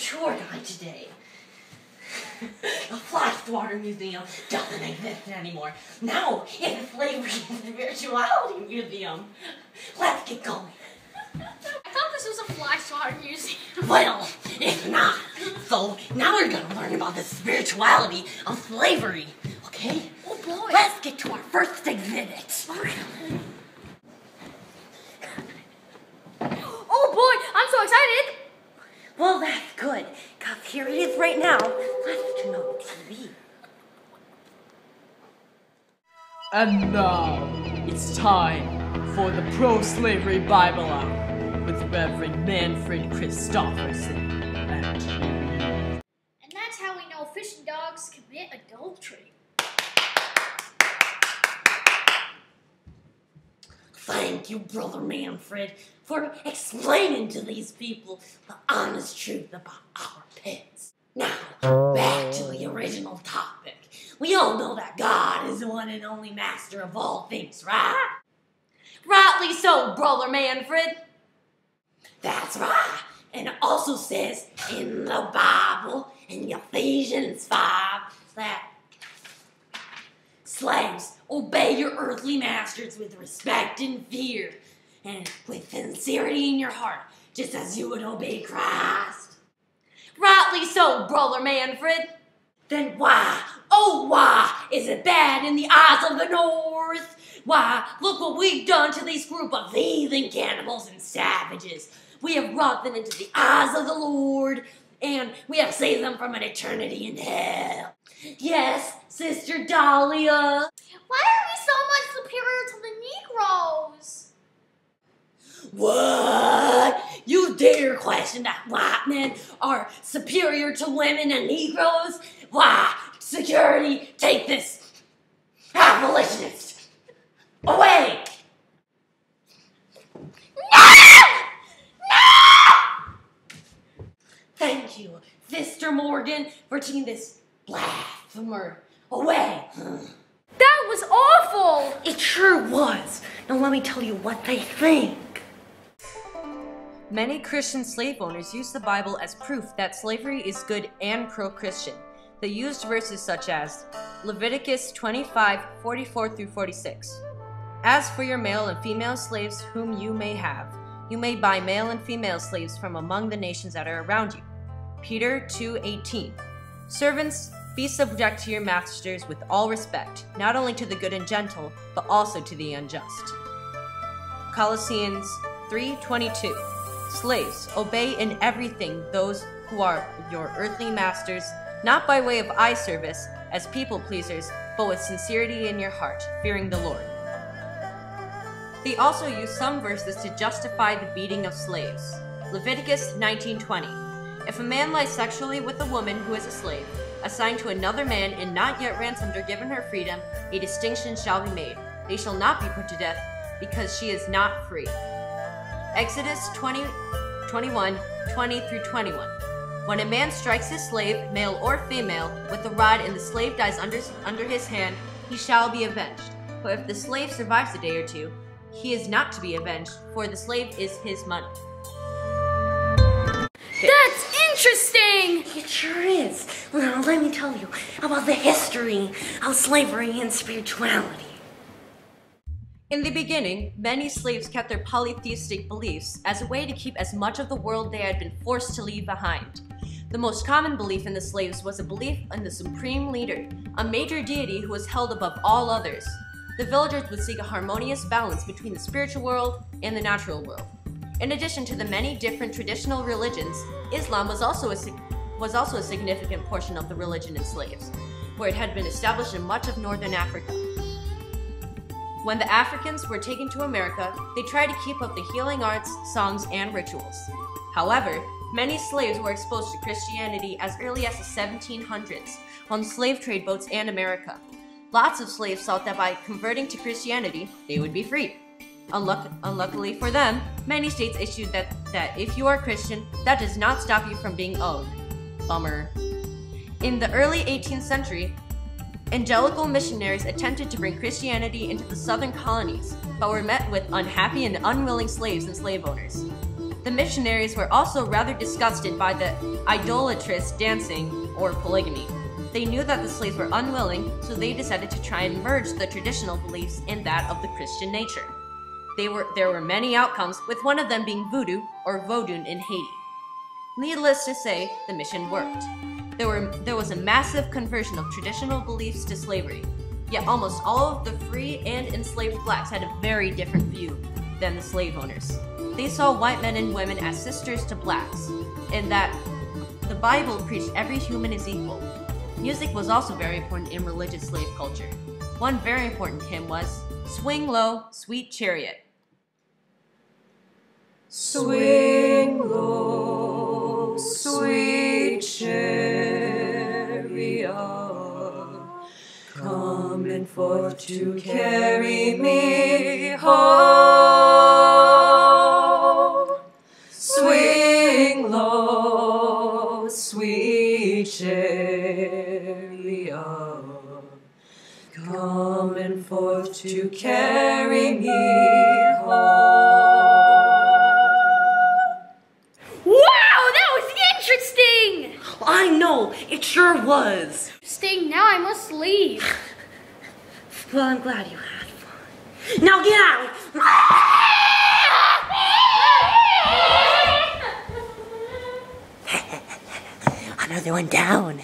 tour guide today. The Flashwater Museum doesn't exist anymore. Now it's a slavery and spirituality museum. Let's get going. I thought this was a Flashwater Museum. Well, it's not. So now we're gonna learn about the spirituality of slavery. Okay? Oh boy. Let's get to our first exhibit. Oh boy, I'm so excited. Well, that's good, because here it is right now. Let's turn on the TV. And now, it's time for the Pro-Slavery Bible Hour with Reverend Manfred Christofferson. And that's how we know fishing dogs commit adultery. Thank you, Brother Manfred, for explaining to these people the honest truth about our pets. Now, back to the original topic. We all know that God is the one and only master of all things, right? Rightly so, Brother Manfred. That's right. And it also says in the Bible, in Ephesians 5, that slaves, obey your earthly masters with respect and fear, and with sincerity in your heart, just as you would obey Christ. Rightly so, Brother Manfred. Then why, oh why, is it bad in the eyes of the North? Why, look what we've done to this group of heathen cannibals and savages. We have brought them into the eyes of the Lord, and we have saved them from an eternity in hell. Yes, Sister Dahlia. Why are we so much superior to the Negroes? What? You dare question that white men are superior to women and Negroes? Why? Security, take this abolitionist away! No! Thank you, Sister Morgan, for taking this blasphemer away. That was awful! It sure was. Now let me tell you what they think. Many Christian slave owners use the Bible as proof that slavery is good and pro-Christian. They used verses such as Leviticus 25:44-46. As for your male and female slaves whom you may have, you may buy male and female slaves from among the nations that are around you. Peter 2:18. Servants, be subject to your masters with all respect, not only to the good and gentle, but also to the unjust. Colossians 3:22. Slaves, obey in everything those who are your earthly masters, not by way of eye service, as people pleasers, but with sincerity in your heart, fearing the Lord. They also use some verses to justify the beating of slaves. Leviticus 19:20. If a man lies sexually with a woman who is a slave, assigned to another man and not yet ransomed or given her freedom, a distinction shall be made. They shall not be put to death, because she is not free. Exodus 21:20-21. When a man strikes his slave, male or female, with a rod and the slave dies under his hand, he shall be avenged. But if the slave survives a day or two, he is not to be avenged, for the slave is his money. That's interesting! It sure is. Now let me tell you about the history of slavery and spirituality. In the beginning, many slaves kept their polytheistic beliefs as a way to keep as much of the world they had been forced to leave behind. The most common belief in the slaves was a belief in the supreme leader, a major deity who was held above all others. The villagers would seek a harmonious balance between the spiritual world and the natural world. In addition to the many different traditional religions, Islam was also a significant portion of the religion in slaves, where it had been established in much of northern Africa. When the Africans were taken to America, they tried to keep up the healing arts, songs, and rituals. However, many slaves were exposed to Christianity as early as the 1700s on slave trade boats in America. Lots of slaves thought that by converting to Christianity, they would be freed. Unluckily for them, many states issued that if you are Christian, that does not stop you from being owned. Bummer. In the early 18th century, evangelical missionaries attempted to bring Christianity into the southern colonies, but were met with unhappy and unwilling slaves and slave owners. The missionaries were also rather disgusted by the idolatrous dancing or polygamy. They knew that the slaves were unwilling, so they decided to try and merge the traditional beliefs in that of the Christian nature. There were many outcomes, with one of them being voodoo or Vodun in Haiti. Needless to say, the mission worked. There was a massive conversion of traditional beliefs to slavery, yet almost all of the free and enslaved blacks had a very different view than the slave owners. They saw white men and women as sisters to blacks, and that the Bible preached every human is equal. Music was also very important in religious slave culture. One very important hymn was Swing Low, Sweet Chariot. Swing low, sweet chariot, coming forth to carry me home. Swing low, sweet chariot, coming forth to carry me home. Interesting! I know, it sure was. Interesting, now I must leave. Well, I'm glad you had fun. Now get out! Another one down.